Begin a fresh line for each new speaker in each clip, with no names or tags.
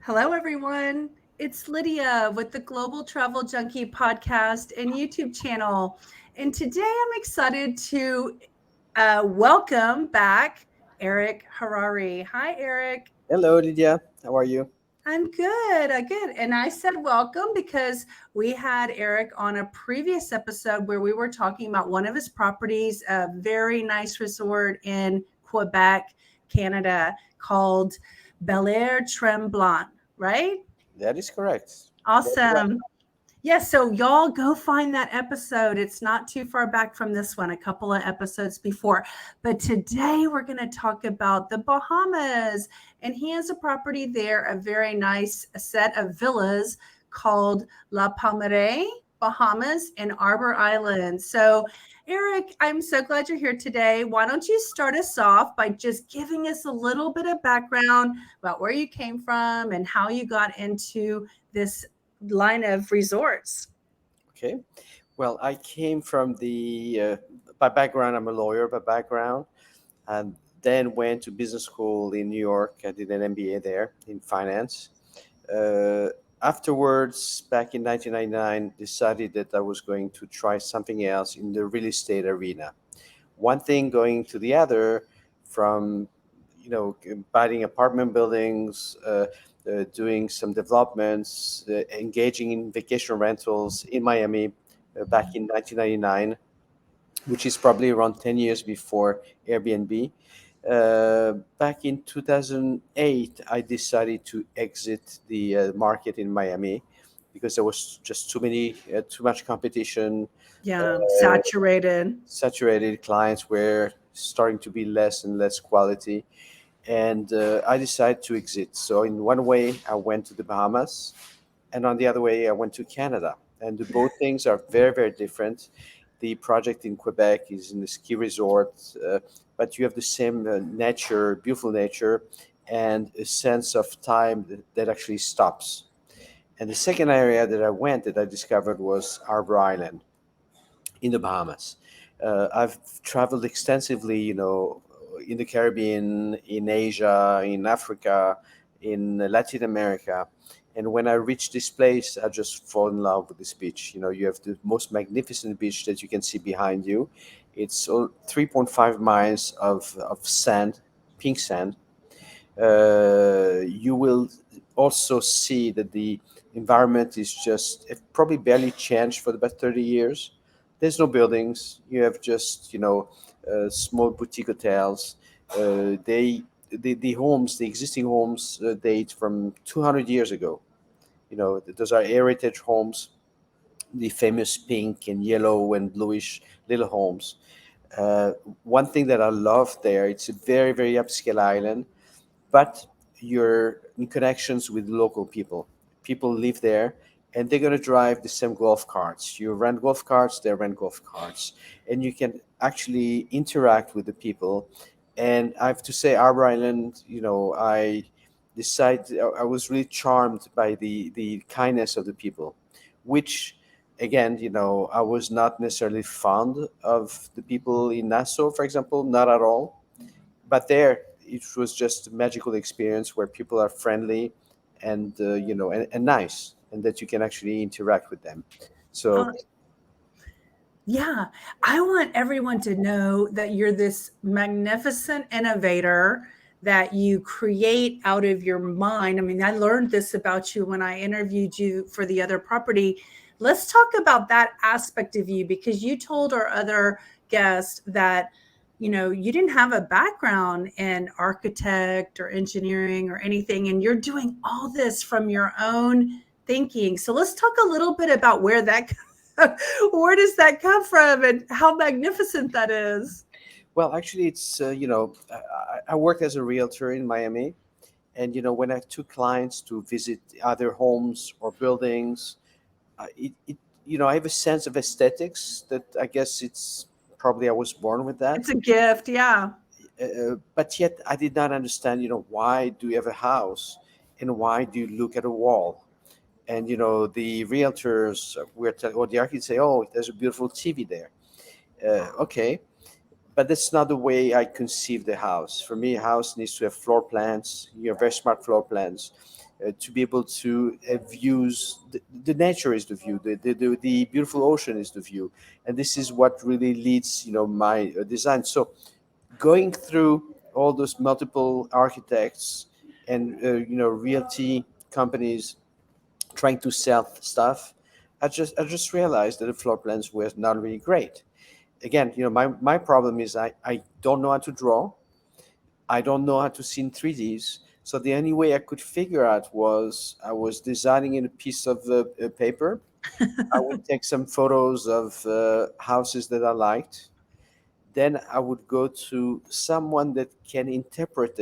Hello, everyone. It's Lydia with the Global Travel Junkie podcast and YouTube channel. And today I'm excited to welcome back Eric Harari. Hi, Eric.
Hello, Lydia. How are you?
I'm good. I'm good. And I said welcome because we had Eric on a previous episode where we were talking about one of his properties, a very nice resort in Quebec, Canada, called Bel Air Tremblant, right?
That is correct. That's right.
Awesome. Yes, so y'all go find that episode. It's not too far back from this one, a couple of episodes before. But today we're going to talk about the Bahamas. And he has a property there, a very nice set of villas called La Palmeraie, Bahamas, and Arbor Island. So, Eric, I'm so glad you're here today. Why don't you start us off by just giving us a little bit of background about where you came from and how you got into this line of resorts.
Okay. Well, I came from by background, I'm a lawyer by background, and then went to business school in New York. I did an MBA there in finance. Uh, Afterwards, back in 1999, decided that I was going to try something else in the real estate arena. One thing going to the other, from buying apartment buildings, doing some developments, engaging in vacation rentals in Miami back in 1999, which is probably around 10 years before Airbnb. Back in 2008, I decided to exit the market in Miami because there was just too much competition.
Yeah,
uh,
saturated.
Saturated, clients were starting to be less and less quality, and I decided to exit. So in one way I went to the Bahamas, and on the other way I went to Canada, and both things are very, very different. The project in Quebec is in the ski resort, but you have the same nature, beautiful nature, and a sense of time that actually stops. And the second area that I discovered was Harbour Island in the Bahamas. I've traveled extensively, in the Caribbean, in Asia, in Africa, in Latin America. And when I reached this place, I just fall in love with this beach. You have the most magnificent beach that you can see behind you. It's 3.5 miles of sand, pink sand. You will also see that the environment is just it probably barely changed for the past 30 years. There's no buildings. You have just small boutique hotels. The homes, the existing homes, date from 200 years ago. Those are heritage homes, the famous pink and yellow and bluish little homes. uh, One thing that I love there, it's a very, very upscale island, but you're in connections with local people. People live there, and they're going to drive the same golf carts. You rent golf carts, they rent golf carts, and you can actually interact with the people. And I have to say, Arbor Island, I was really charmed by the kindness of the people, which again, I was not necessarily fond of the people in Nassau, for example, not at all. But there it was just a magical experience where people are friendly and and nice, and that you can actually interact with them. So
Uh, yeah, I want everyone to know that you're this magnificent innovator that you create out of your mind. I mean, I learned this about you when I interviewed you for the other property. Let's talk about that aspect of you because you told our other guest that you didn't have a background in architect or engineering or anything and you're doing all this from your own thinking. So let's talk a little bit about where that where does that come from and how magnificent that is?
well, actually, it's I work as a realtor in Miami, and when I took clients to visit other homes or buildings, I have a sense of aesthetics that I guess it's probably I was born with
It's
that.
a gift, yeah.
But yet I did not understand, why do you have a house, and why do you look at a wall? And the realtors or the architects say, "Oh, there's a beautiful TV there." Okay, but that's not the way I conceive the house. For me, a house needs to have floor plans, very smart floor plans, to be able to have views. The nature is the view. The beautiful ocean is the view, and this is what really leads, my design. So going through all those multiple architects and realty companies trying to sell stuff, I just realized that the floor plans were not really great. Again, my problem is I don't know how to draw. I don't know how to see in 3Ds. So the only way I could figure out was I was designing in a piece of paper. I would take some photos of houses that I liked. Then I would go to someone that can interpret,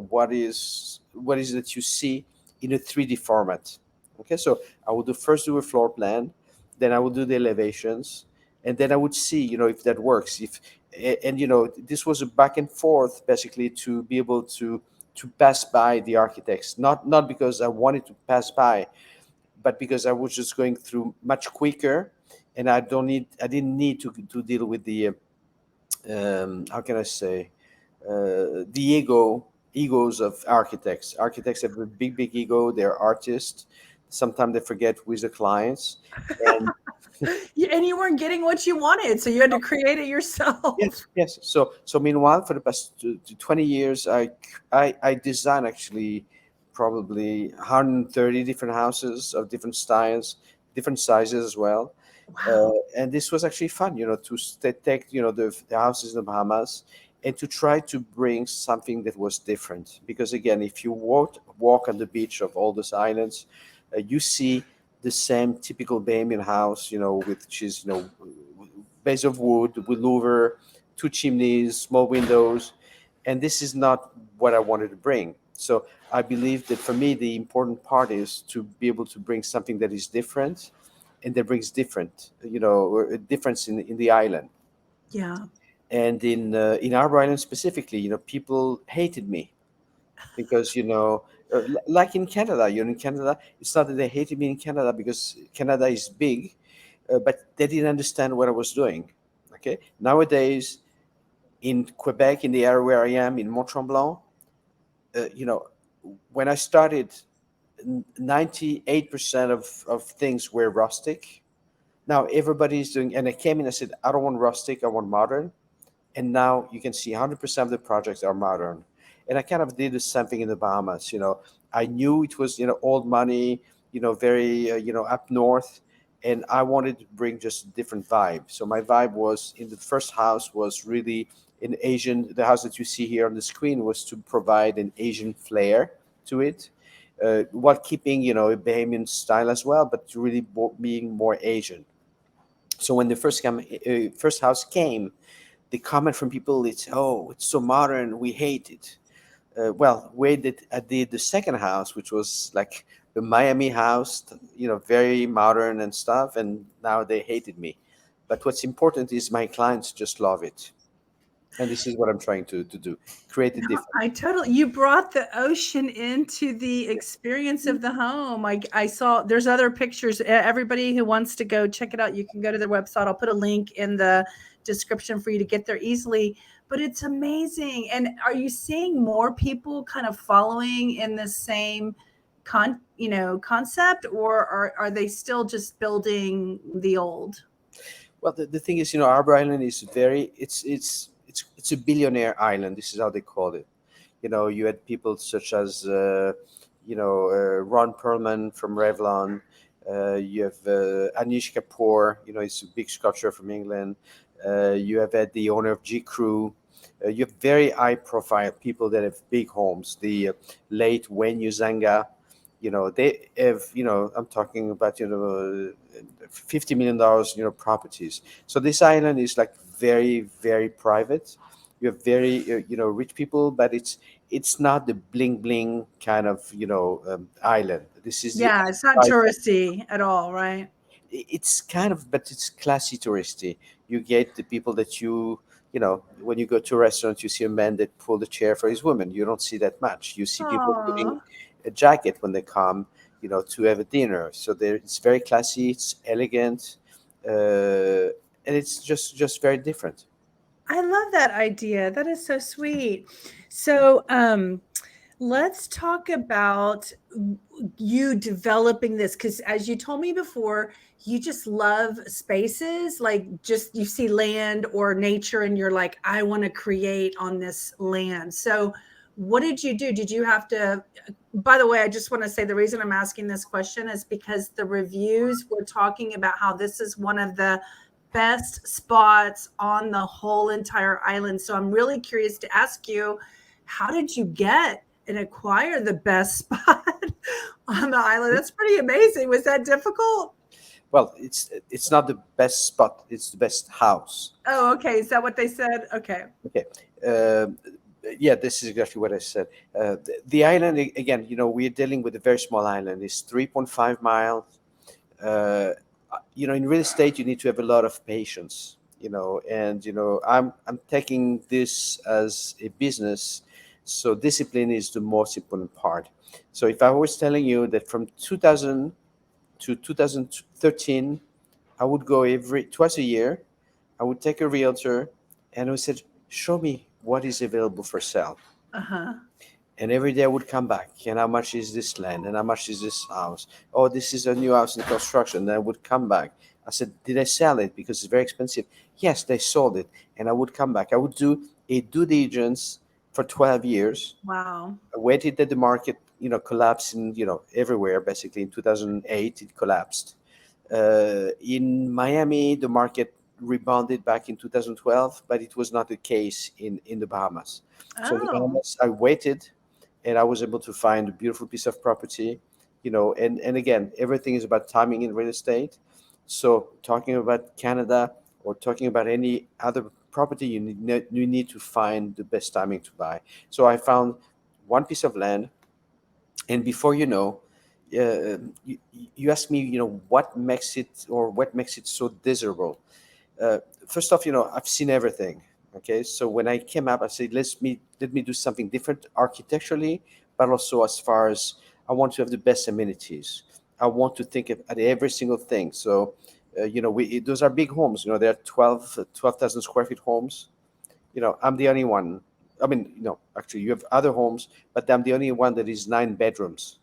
what is that you see in a 3D format. Okay, so I would first do a floor plan, then I would do the elevations, and then I would see, if that works. If and this was a back and forth basically to be able to pass by the architects, not because I wanted to pass by, but because I was just going through much quicker, and I didn't need to deal with the how can I say, the egos of architects. Architects have a big ego. They're artists. Sometimes they forget who is the clients. And
And you weren't getting what you wanted, so you had to create it yourself.
yes, yes. So meanwhile, for the past 20 years, I design actually probably 130 different houses of different styles, different sizes as well.
Wow.
And this was actually fun, to take, the houses in the Bahamas and to try to bring something that was different. Because again, if you walk on the beach of all those islands, you see the same typical Bahamian house, which is, base of wood with louver, two chimneys, small windows, and this is not what I wanted to bring. So I believe that for me, the important part is to be able to bring something that is different and that brings different, or a difference in the island.
Yeah.
And in Arbor Island specifically, people hated me because like in Canada, in Canada, it's not that they hated me in Canada because Canada is big, but they didn't understand what I was doing. Okay, nowadays in Quebec, in the area where I am in Mont Tremblant, uh, you know, when I started, 98% of things were rustic. Now everybody's doing, and I came in. I said, I don't want rustic. I want modern. And now you can see 100% of the projects are modern. And I kind of did the same thing in the Bahamas. I knew it was old money, very up north, and I wanted to bring just a different vibe. So my vibe was in the first house was really an Asian. The house that you see here on the screen was to provide an Asian flair to it, while keeping a Bahamian style as well, but really being more Asian. So when the first house came, the comment from people is, "Oh, it's so modern. We hate it." Well, way that I did the second house, which was like the Miami house, very modern and stuff, and now they hated me. But what's important is my clients just love it, and this is what I'm trying to do: create a
No,
difference.
I totally you brought the ocean into the experience of the home. I saw there's other pictures. Everybody who wants to go check it out, you can go to their website. I'll put a link in the description for you to get there easily. But it's amazing. And are you seeing more people kind of following in the same concept, or are they still just building the old?
Well, the thing is, Arbor Island is very it's a billionaire island. This is how they call it. You had people such as Ron Perlman from Revlon. You have Anish Kapoor. He's a big sculptor from England. You have had the owner of G Crew. You have very high profile people that have big homes. The late Wayne Uzanga. They have, I'm talking about, $50 million, properties. So this island is like very, very private. You have very, rich people, but it's not the bling bling kind of, island. This is the
Yeah, it's not
private.
touristy at all, right?
It's kind of, but it's classy touristy. You get the people that when you go to a restaurant, you see a man that pulled a chair for his woman. You don't see that much. You see people putting
Aw.
a jacket when they come, to have a dinner. So it's very classy. It's elegant, and it's just very different.
I love that idea. That is so sweet. So, let's talk about you developing this because, as you told me before, you just love spaces. Like, just you see land or nature, and you're like, I want to create on this land. So, what did you do? Did you have to? By the way, I just want to say the reason I'm asking this question is because the reviews were talking about how this is one of the best spots on the whole entire island. So I'm really curious to ask you, how did you get and acquire the best spot on the island? That's pretty amazing. Was that difficult?
Well, it's not the best spot; it's the best house.
Oh, okay. Is that what they said? Okay.
Okay. Uh, yeah, this is exactly what I said. The island, again, we're dealing with a very small island. It's 3.5 miles. Uh, in real estate, you need to have a lot of patience. And I'm taking this as a business, so discipline is the most important part. So if I was telling you that from 2000 to 2013, I would go every twice a year. I would take a realtor, and I said, "Show me what is available for sale."
Uh-huh.
And every day I would come back, and how much is this land, and how much is this house? Oh, this is a new house in construction. Then I would come back. I said, "Did I sell it because it's very expensive?" Yes, they sold it, and I would come back. I would do a due diligence for 12 years.
Wow.
I waited that the market, collapsed in, everywhere. Basically, in 2008, it collapsed. In Miami, the market rebounded back in 2012, but it was not the case in the Bahamas. So in the
Oh,
Bahamas, I waited, and I was able to find a beautiful piece of property. And again, everything is about timing in real estate. So talking about Canada or talking about any other property, you need to find the best timing to buy. So I found one piece of land, and before you know, you ask me, what makes it so desirable. uh, First off, I've seen everything. Okay, so when I came up, I said, let me do something different architecturally, but also as far as I want to have the best amenities. I want to think at every single thing. So those are big homes. They're 12,000 square feet homes. I'm the only one. I mean, actually, you have other homes, but I'm the only one that is 9 bedrooms.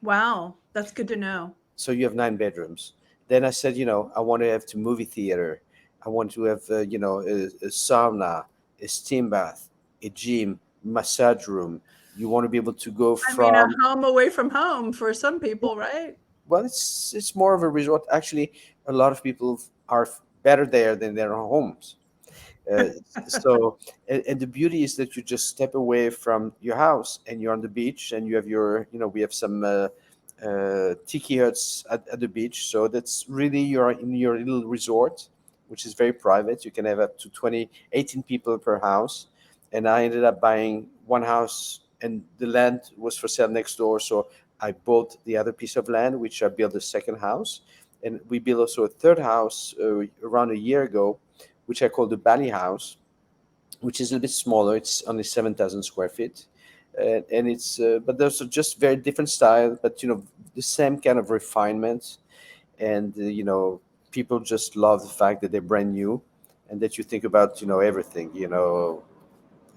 wow. That's good to know.
So you have 9 bedrooms. Then I said, I want to have the movie theater. I want to have, a sauna, a steam bath, a gym, massage room. You want to be able to go
I mean, a
from,
home away from home for some people, right?
well, it's more of a resort. Actually, a lot of people are better there than their homes. Uh, so, and the beauty is that you just step away from your house and you're on the beach, and you have we have some tiki huts at the beach. So that's really you're in your little resort, which is very private. You can have up to 18 people per house. And I ended up buying one house, and the land was for sale next door. So I bought the other piece of land, which I built a second house. And we built also a third house around a year ago, which I call the Bali House, which is a little bit smaller. It's only 7,000 square feet, and but there's just very different style, but the same kind of refinement, and people just love the fact that they're brand new, and that you think about everything,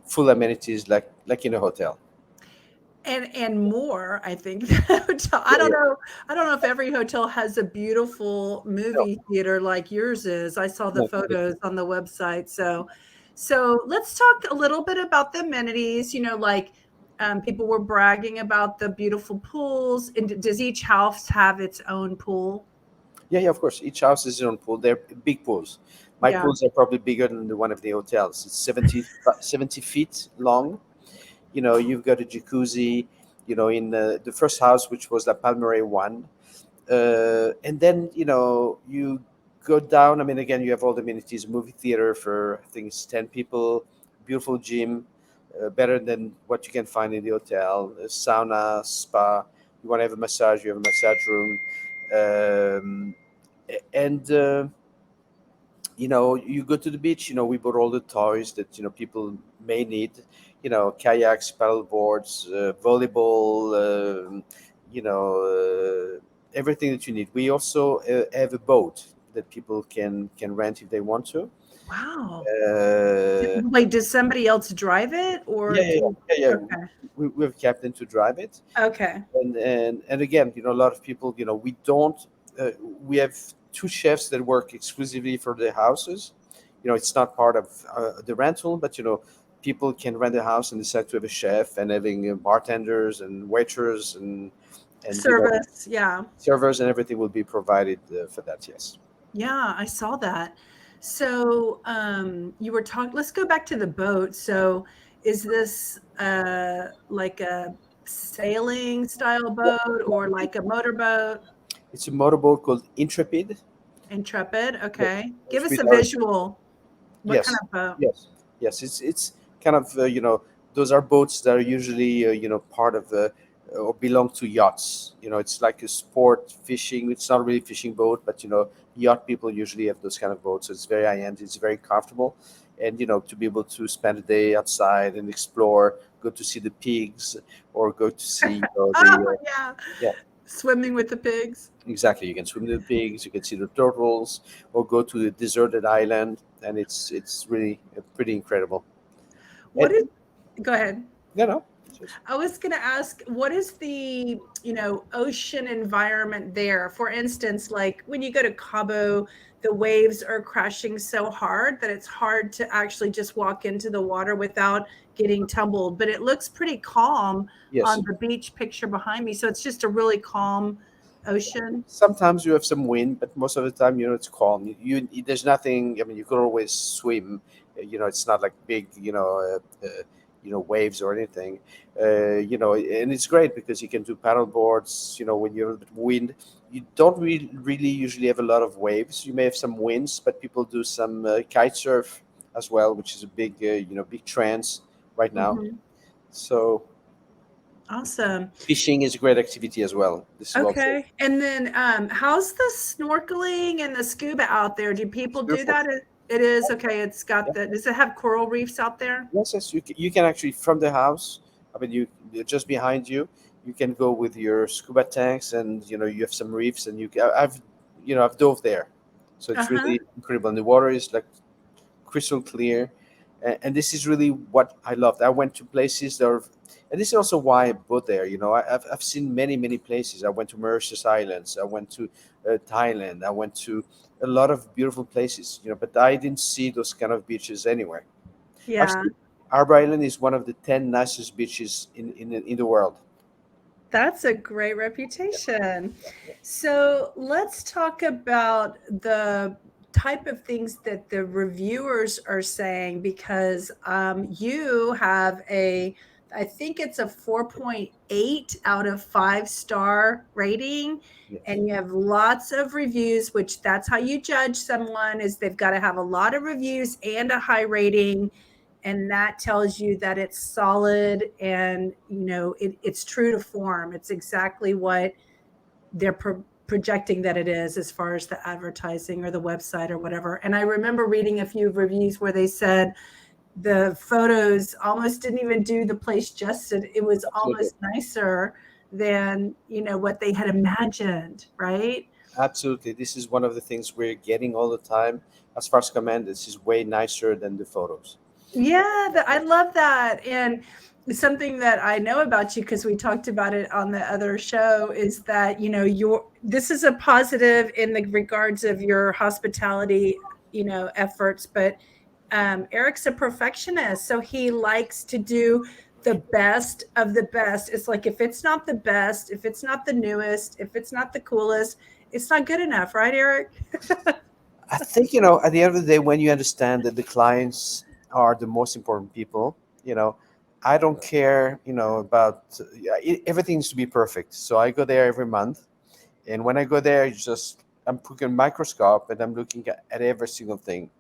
full amenities like in a hotel.
And more, I think. Hotel
Yeah, yeah.
I don't know if every hotel has a beautiful
No,
movie theater like yours is. I saw the
no,
photos on the website. So let's talk a little bit about the amenities, like, people were bragging about the beautiful pools. And does each house have its own pool?
yeah, yeah. Of course, each house has its own pool. They're big pools. My
Yeah.
pools are probably bigger than the one of the hotels. It's 70 feet long. You've got a jacuzzi, in the first house, which was the Palmeraie one. And then, you go down. I mean, again, you have all the amenities, movie theater for, I think it's 10 people, beautiful gym, better than what you can find in the hotel, a sauna, spa. You want to have a massage, you have a massage room. And you go to the beach. We bought all the toys that people may need. Kayaks, paddle boards, volleyball, you know everything that you need. We also have a boat that people can rent if they want to.
Wow.
Uh,
Wait, does somebody else drive it or
yeah, yeah,
do you?
yeah, yeah.
Okay.
We have captain to drive it,
Okay.
and again, a lot of people, we don't. Uh, we have two chefs that work exclusively for the houses. It's not part of the rental, but people can rent a house and decide to have a chef and having bartenders and waiters and
Service. Yeah.
servers and everything will be provided for that. Yes.
Yeah, I saw that. So, you were talking, let's go back to the boat. So, is this like a sailing style boat or like a motorboat?
It's a motorboat called Intrepid.
Intrepid.
Yes.
Okay. Give
It's
us
with
a
our
visual. What kind
Yes,
of boat?
yes, yes. It's kind of those are boats that are usually part of the or belong to yachts. It's like a sport fishing. It's not really a fishing boat, but yacht people usually have those kind of boats. So it's very high end. It's very comfortable, and to be able to spend a day outside and explore, go to see the pigs, or go to see
Oh,
the
yeah.
yeah.
Swimming with the pigs.
Exactly. You can swim with the pigs, you can see the turtles, or go to the deserted island, and it's really pretty incredible.
What
And
is, go ahead.
you know, just-
I was going to ask, what is the, ocean environment there? For instance, like when you go to Cabo, the waves are crashing so hard that it's hard to actually just walk into the water without getting tumbled. But it looks pretty calm on
yes.
the beach picture behind me. So it's just a really calm ocean.
Sometimes you have some wind, but most of the time, it's calm. There's nothing. I mean, you could always swim. It's not like big, waves or anything. And it's great because you can do paddle boards. When you have a bit of wind, you don't really usually have a lot of waves. You may have some winds, but people do some kite surf as well, which is a big, big trend right now.
Mhm.
So
Awesome.
fishing is a great activity as well. This is also
Okay. And then how's the snorkeling and the scuba out there? Do people do
beautiful.
that? It is okay. It's got the, does it have coral reefs out there?
Yes, yes, you can actually from the house. I mean, just behind you. You can go with your scuba tanks, and you have some reefs, and I've dove there, so it's
Uh-huh.
really incredible. And the water is like crystal clear, and this is really what I loved. I went to places that are, and this is also why I bought there. I've seen many places. I went to Mauritius Islands. I went to Thailand. I went to a lot of beautiful places. But I didn't see those kind of beaches anywhere.
Yeah.
Actually, Harbour Island is one of the 10 nicest beaches in the world.
That's a great reputation. So let's talk about the type of things that the reviewers are saying because you have I think it's a 4.8 out of 5-star rating,
Yes,
and you have lots of reviews, which that's how you judge someone is they've got to have a lot of reviews and a high rating, and that tells you that it's solid and it's true to form. It's exactly what they're projecting that it is as far as the advertising or the website or whatever. And I remember reading a few reviews where they said the photos almost didn't even do the place justice. It was
absolutely,
almost nicer than what they had imagined, right?
absolutely. This is one of the things we're getting all the time. As far as command, this is way nicer than the photos.
Yeah, I love that. And something that I know about you because we talked about it on the other show is that your this is a positive in the regards of your hospitality efforts, but Eric's a perfectionist, so he likes to do the best of the best. It's like if it's not the best, if it's not the newest, if it's not the coolest, it's not good enough, right, Eric?
I think at the end of the day, when you understand that the clients are the most important people, you know, I don't care, about yeah, everything needs to be perfect. So I go there every month, and when I go there, I'm putting a microscope and I'm looking at every single thing.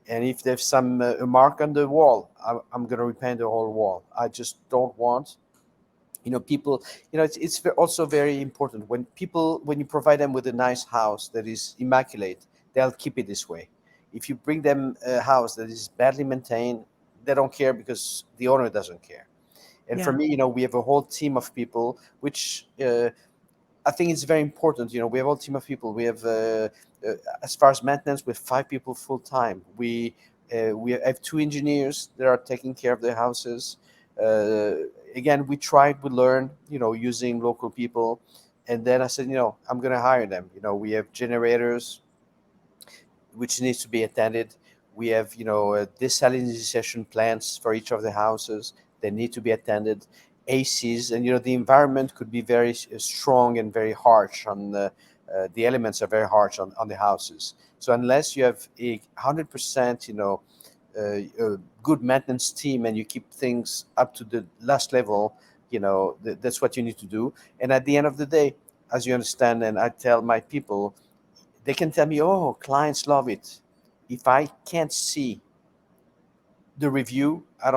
And if there's some a mark on the wall, I'm going to repaint the whole wall. I just don't want, people. Also very important when you provide them with a nice house that is immaculate, they'll keep it this way. If you bring them a house that is badly maintained, they don't care because the owner doesn't care. And for
Yeah.
me, we have a whole team of people which I think it's very important. We have a whole team of people. We have, as far as maintenance, we have 5 people full time. We have 2 engineers that are taking care of the houses. Again, we learn, using local people, and then I said, I'm going to hire them. We have generators which needs to be attended. We have, desalinization plants for each of the houses. They need to be attended. ACs, and the environment could be very strong and very harsh on the elements are very harsh on the houses. So unless you have a 100%, good maintenance team and you keep things up to the last level, that's what you need to do. And at the end of the day, as you understand, and I tell my people, they can tell me, oh, clients love it. If I can't see the review, I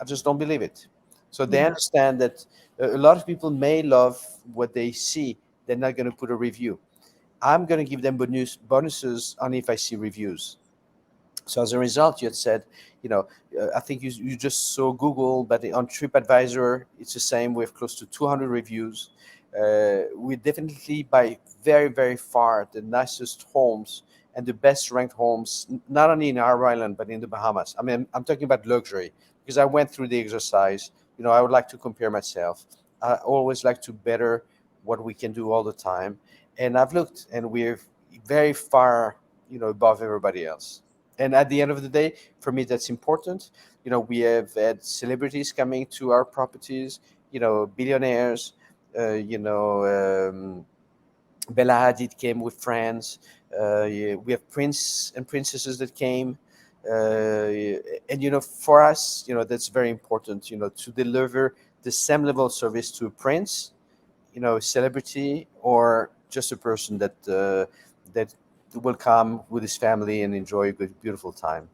just don't believe it. So they
Yeah.
understand that a lot of people may love what they see. They're not going to put a review. I'm going to give them bonuses only if I see reviews. So as a result, you had said, I think you just saw Google, but on TripAdvisor, it's the same. We have close to 200 reviews. We definitely, by very, very far, the nicest homes and the best ranked homes, not only in our island, but in the Bahamas. I mean, I'm talking about luxury because I went through the exercise. I would like to compare myself. I always like to better what we can do all the time. And I've looked, and we're very far, above everybody else. And at the end of the day, for me, that's important. We have had celebrities coming to our properties, billionaires, you know, Bella Hadid came with friends. Yeah, we have prince and princesses that came. And, for us, that's very important, to deliver the same level of service to a prince, celebrity, or just a person that will come with his family and enjoy a good, beautiful time.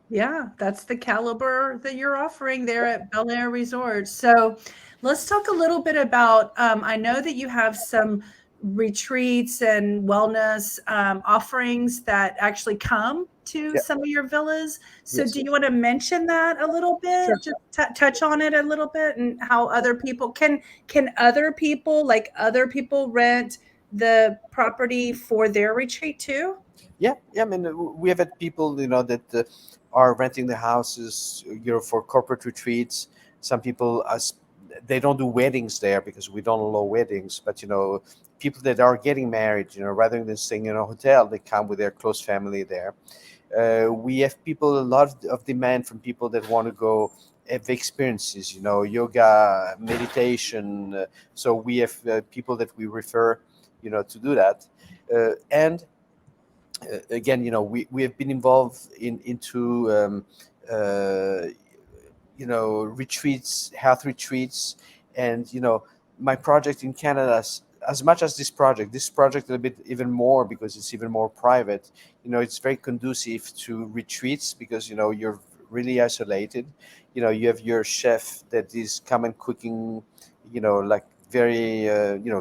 Yeah, that's the caliber that you're offering there at Bel Air Resort. So let's talk a little bit about, I know that you have some retreats and wellness offerings that actually come to
Yeah.
some of your villas. So
Yes.
do you want to mention that a little bit?
Sure.
Just touch on it a little bit and how other people can other people rent the property for their retreat too?
Yeah, yeah. I mean, we have had people, that are renting the houses, for corporate retreats. Some people, as they don't do weddings there because we don't allow weddings, but people that are getting married, rather than staying in a hotel, they come with their close family there. We have people, a lot of demand from people that want to go have experiences, yoga, meditation. So we have people that we refer, to do that. And again, we have been involved into uh, retreats, health retreats, and my project in Canada. As much as this project a little bit even more because it's even more private. It's very conducive to retreats because you're really isolated. You have your chef that is coming cooking, like very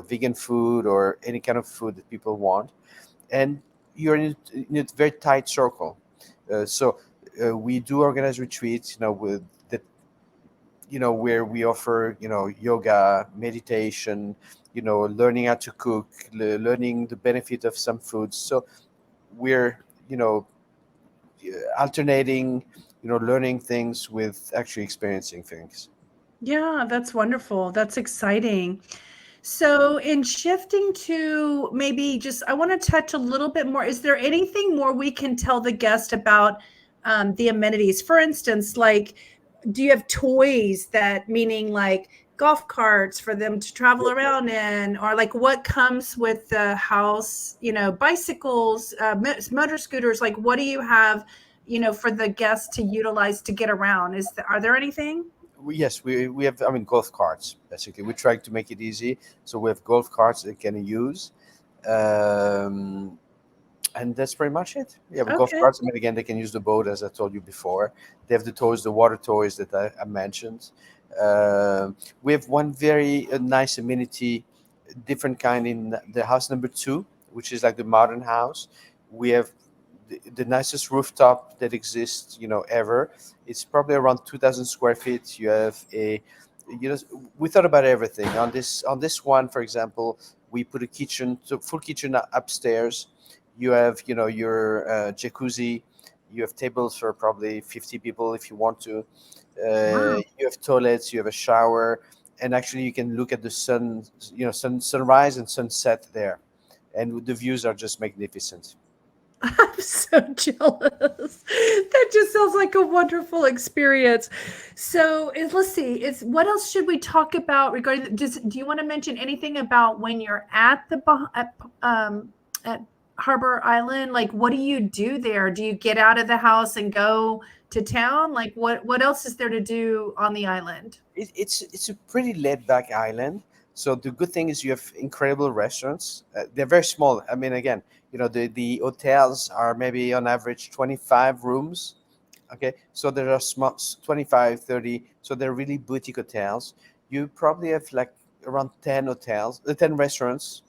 vegan food or any kind of food that people want, and you're in a very tight circle. So we do organize retreats, with that, where we offer, yoga, meditation, learning how to cook, learning the benefit of some foods. So we're, alternating, learning things with actually experiencing things.
Yeah, that's wonderful. That's exciting. So, in shifting to maybe just, I want to touch a little bit more. Is there anything more we can tell the guest about the amenities? For instance, like, do you have toys that, meaning like golf carts for them to travel around in, or like what comes with the house, bicycles, motor scooters? Like, what do you have, for the guests to utilize to get around? Are there anything?
Yes, we have, I mean, golf carts. Basically, we try to make it easy. So we have golf carts they can use. Um, and that's pretty much it. We have golf
Okay.
carts. I mean, again, they can use the boat, as I told you before. They have the toys, the water toys that I mentioned. We have one very nice amenity, different kind in the house number 2, which is like the modern house. We have the nicest rooftop that exists, ever. It's probably around 2,000 square feet. You have a you know, we thought about everything on this one. For example, we put a kitchen, so full kitchen upstairs. You have, you know, your jacuzzi. You have tables for probably 50 people if you want to.
Wow.
You have toilets. You have a shower, and actually you can look at the sun, you know, sunrise and sunset there, and the views are just magnificent.
I'm so jealous. That just sounds like a wonderful experience. So, let's see. Is what else should we talk about regarding? Do you want to mention anything about when you're at at Harbor Island? Like, what do you do there? Do you get out of the house and go to town? Like, what else is there to do on the island?
It's a pretty laid back island. So the good thing is you have incredible restaurants. They're very small. I mean, again, you know, the hotels are maybe on average 25 rooms. Okay, so there are small 25, 30. So they're really boutique hotels. You probably have like around 10 hotels, 10 restaurants.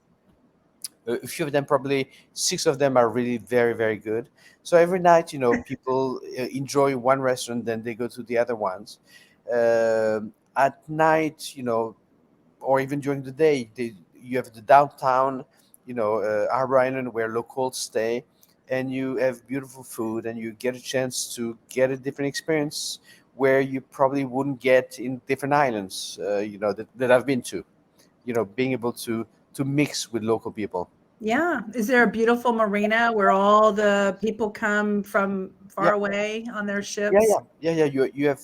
A few of them, probably six of them, are really very, very good. So every night, you know, people enjoy one restaurant, then they go to the other ones. At night, you know, or even during the day, you have the downtown, you know, Harbour Island, where locals stay, and you have beautiful food, and you get a chance to get a different experience where you probably wouldn't get in different islands, you know, that I've been to. You know, being able to mix with local people.
Yeah. Is there a beautiful marina where all the people come from
Yeah,
far away on their
yeah,
ships?
yeah, yeah, yeah. You have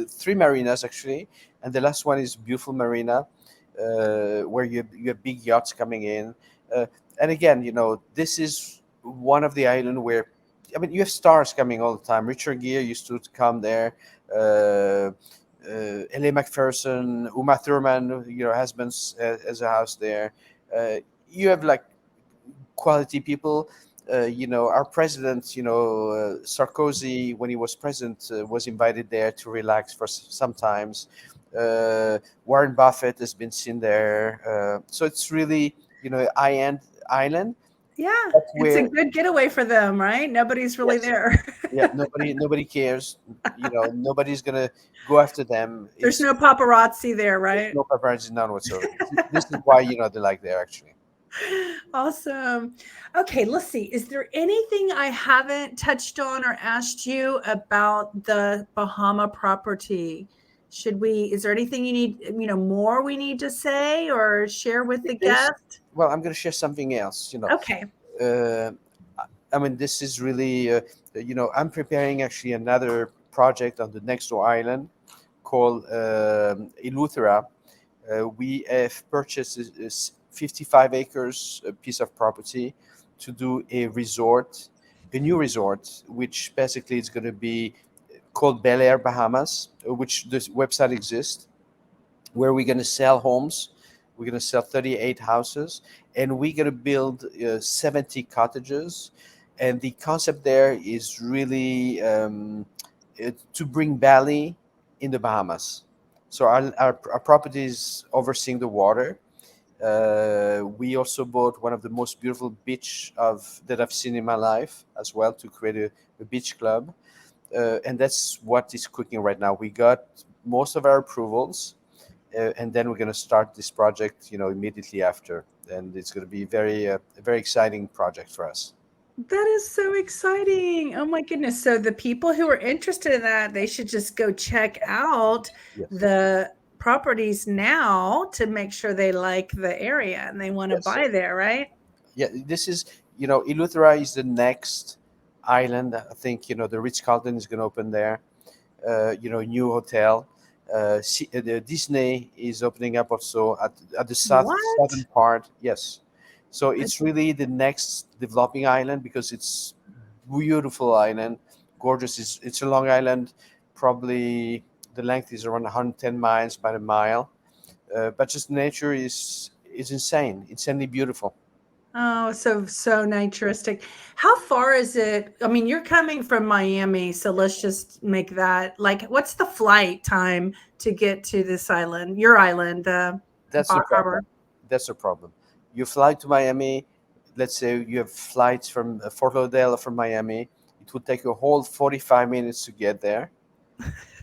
three marinas actually, and the last one is beautiful marina, where you have big yachts coming in, uh, and again, you know, this is one of the island where, I mean, you have stars coming all the time. Richard Gere used to come there. Uh, Ellie Macpherson, Uma Thurman, your husband's has a house there. You have like quality people. You know, our president, you know, Sarkozy, when he was president, was invited there to relax for sometimes. Warren Buffett has been seen there. So it's really, you know, high-end island,
Yeah,
but
it's a
where,
good getaway for them, right? Nobody's really
yes,
there.
yeah, nobody cares. You know, nobody's gonna go after them.
There's
It's
no paparazzi there,
There's
right?
no paparazzi, none whatsoever. This is why, you know, they like there actually.
Awesome. Okay, let's see. Is there anything I haven't touched on or asked you about the Bahama property? Is there anything you need, more we need to say or share with the
It is.
guest?
Well, I'm going to share something else. You know,
Okay.
uh, I mean, this is really, you know, I'm preparing actually another project on the next door island called Eleuthera. We have purchased a 55 acres piece of property to do a new resort, which basically is going to be called Bel Air Bahamas, which this website exists, where we're going to sell homes. We're going to sell 38 houses, and we're going to build 70 cottages. And the concept there is really to bring Bali in the Bahamas. So our property is overseeing the water. We also bought one of the most beautiful beach of that I've seen in my life as well, to create a beach club, and that's what is cooking right now. We got most of our approvals, and then we're going to start this project, you know, immediately after, and it's going to be a very exciting project for us.
That is so exciting. Oh my goodness. So the people who are interested in that, they should just go check out
Yes,
the properties now to make sure they like the area and they want to
yes,
buy there, right?
yeah. This is, you know, Eleuthera is the next island. I think, you know, the Ritz Carlton is going to open there. You know, new hotel. The Disney is opening up also at the southern
What?
part. Yes, so
I
it's really the next developing island because it's beautiful island, gorgeous. It's a long island, probably the length is around 110 miles by the mile, but just nature is insane, insanely beautiful.
Oh, so naturistic. How far is it? I mean, you're coming from Miami, so let's just make that like what's the flight time to get to this island, your island,
That's the
Bar
problem.
Harbor?
That's the problem. You fly to Miami. Let's say you have flights from Fort Lauderdale or from Miami. It would take a whole 45 minutes to get there,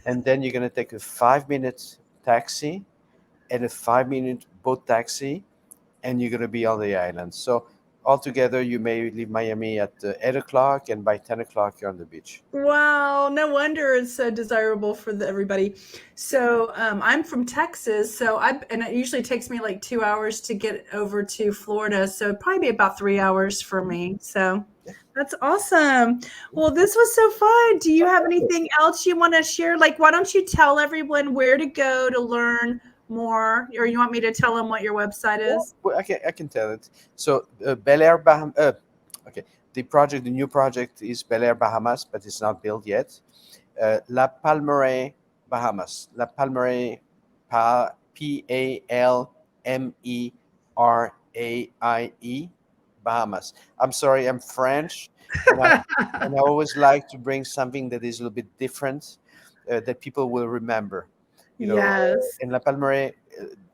and then you're going to take a 5 minute taxi and a 5 minute boat taxi, and you're going to be on the island. So altogether, you may leave Miami at 8 o'clock, and by 10 o'clock, you're on the beach.
Wow, no wonder it's so desirable for everybody. So I'm from Texas, and it usually takes me like 2 hours to get over to Florida. So it'd probably be about 3 hours for me. So that's awesome. Well, this was so fun. Do you have anything else you want to share? Like, why don't you tell everyone where to go to learn more, or you want me to tell them what your website
Yeah,
is?
well, I can tell it. So Bel Air Baham. Okay, the new project is Bel Air Bahamas, but it's not built yet. La Palmeraie, Bahamas. La Palmeraie, Palmeraie, Bahamas. I'm sorry, I'm French, and I always like to bring something that is a little bit different, that people will remember.
Yes.
In La Palmeraie,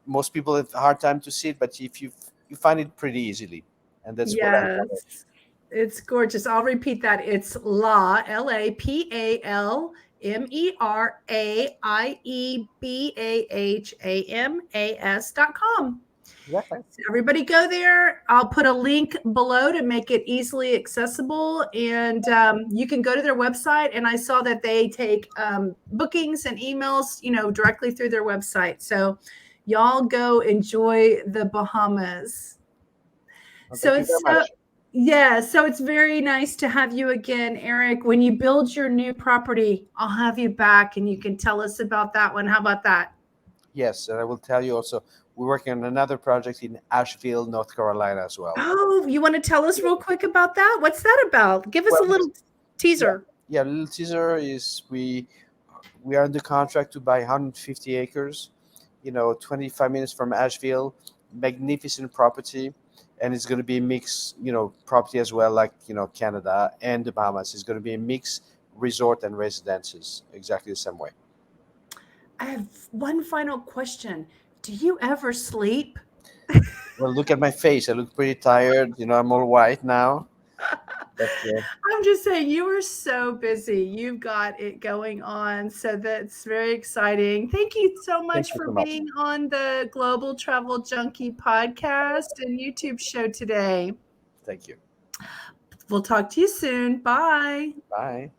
most people have a hard time to see it, but if you find it pretty easily, and that's what I love it.
Yes. It's gorgeous. I'll repeat that. It's LaPalmeraieBahamas.com.
Exactly.
So everybody go there. I'll put a link below to make it easily accessible. And you can go to their website. And I saw that they take bookings and emails, directly through their website. So y'all go enjoy the Bahamas.
Well,
So
thank you very
it's
much.
yeah, so it's very nice to have you again, Eric. When you build your new property, I'll have you back and you can tell us about that one. How about that?
Yes, and I will tell you also, we're working on another project in Asheville, North Carolina as well.
Oh, you want to tell us real quick about that? What's that about? Give us
Well,
a little
yeah,
teaser.
yeah. Little teaser is we are under contract to buy 150 acres. 25 minutes from Asheville, magnificent property, and it's going to be a mix. Property as well, like Canada and the Bahamas. It's going to be a mix resort and residences, exactly the same way.
I have one final question. Do you ever sleep?
Well, look at my face. I look pretty tired. I'm all white now. But
I'm just saying, you are so busy. You've got it going on. So that's very exciting. Thank you so
thank
much
you
for
so much.
being on the Global Travel Junkie podcast and YouTube show today.
Thank you.
We'll talk to you soon. Bye.
Bye.